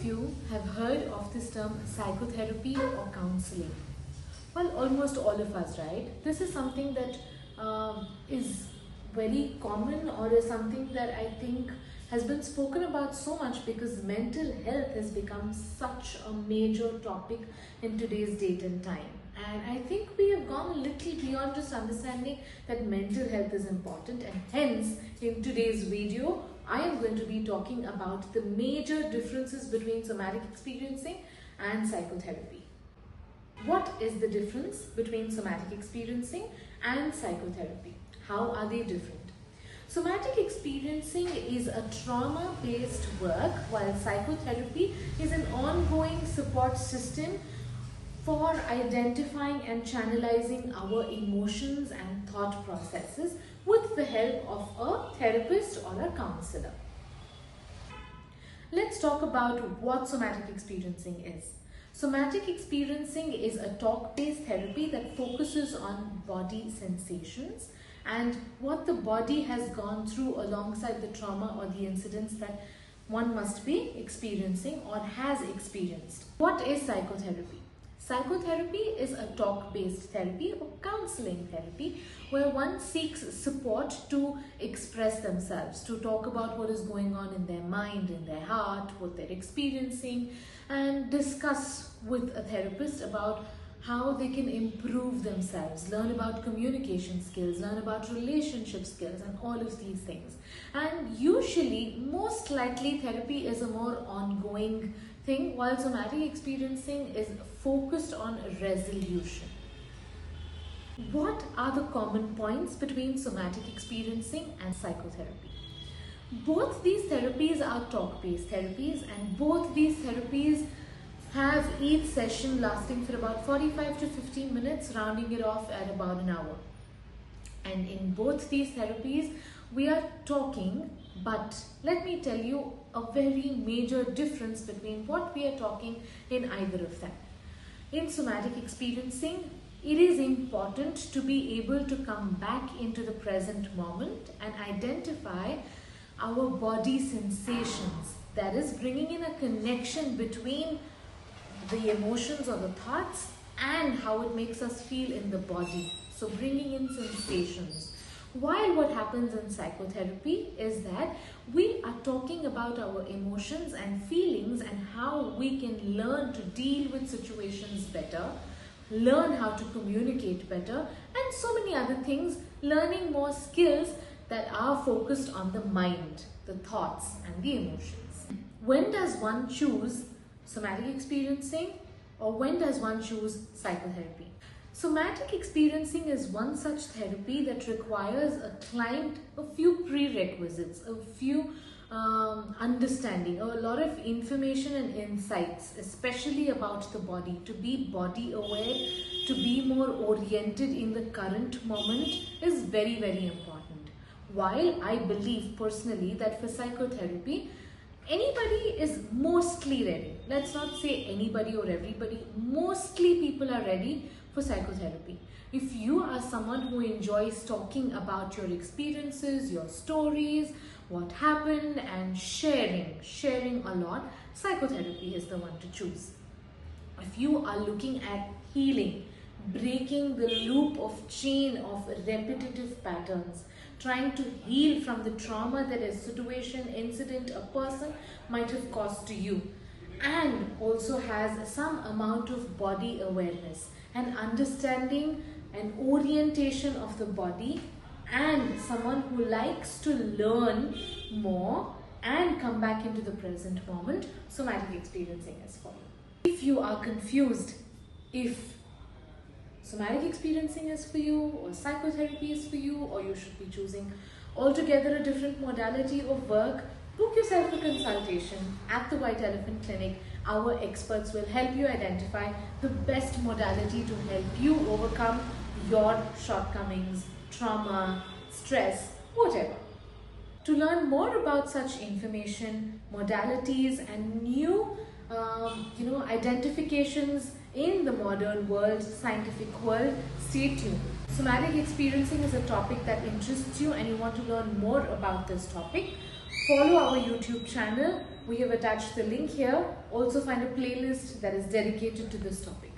of you have heard of this term psychotherapy or counseling? Well, almost all of us, right? This is something that is very common, or is something that I think has been spoken about so much because mental health has become such a major topic in today's date and time. And I think we have gone a little beyond just understanding that mental health is important, and hence in today's video I am going to be talking about the major differences between somatic experiencing and psychotherapy. What is the difference between somatic experiencing and psychotherapy? How are they different? Somatic experiencing is a trauma-based work, while psychotherapy is an ongoing support system for identifying and channelizing our emotions and thought processes with the help of a therapist or a counselor. Let's talk about what somatic experiencing is. Somatic experiencing is a talk-based therapy that focuses on body sensations and what the body has gone through alongside the trauma or the incidents that one must be experiencing or has experienced. What is psychotherapy? Psychotherapy is a talk-based therapy or counseling therapy where one seeks support to express themselves, to talk about what is going on in their mind, in their heart, what they're experiencing, and discuss with a therapist about how they can improve themselves, learn about communication skills, learn about relationship skills, and all of these things. And usually, most likely, therapy is a more ongoing thing, while somatic experiencing is focused on resolution. What are the common points between somatic experiencing and psychotherapy? Both these therapies are talk-based therapies, and both these therapies have each session lasting for about 45 to 15 minutes, rounding it off at about an hour. And in both these therapies, we are talking, but let me tell you a very major difference between what we are talking in either of them. In somatic experiencing, it is important to be able to come back into the present moment and identify our body sensations. That is, bringing in a connection between the emotions or the thoughts and how it makes us feel in the body. So bringing in sensations. While what happens in psychotherapy is that we are talking about our emotions and feelings and how we can learn to deal with situations better, learn how to communicate better, and so many other things, learning more skills that are focused on the mind, the thoughts and the emotions. When does one choose somatic experiencing, or when does one choose psychotherapy? Somatic experiencing is one such therapy that requires a client a few prerequisites, a few understanding, a lot of information and insights, especially about the body, to be body aware, to be more oriented in the current moment is very, very important. While I believe personally that for psychotherapy, anybody is mostly ready. Let's not say anybody or everybody. Mostly people are ready for psychotherapy. If you are someone who enjoys talking about your experiences, your stories, what happened, and sharing a lot, psychotherapy is the one to choose. If you are looking at healing, breaking the loop of chain of repetitive patterns, trying to heal from the trauma that a situation, incident, a person might have caused to you, and also has some amount of body awareness and understanding and orientation of the body, and someone who likes to learn more and come back into the present moment, somatic experiencing is for you. If you are confused if somatic experiencing is for you or psychotherapy is for you, or you should be choosing altogether a different modality of work, book yourself a consultation at the White Elephant Clinic. Our experts will help you identify the best modality to help you overcome your shortcomings, trauma, stress, whatever. To learn more about such information, modalities, and new identifications in the modern world, scientific world, stay tuned. Somatic experiencing is a topic that interests you and you want to learn more about this topic. Follow our YouTube channel, We have attached the link here. Also find a playlist that is dedicated to this topic.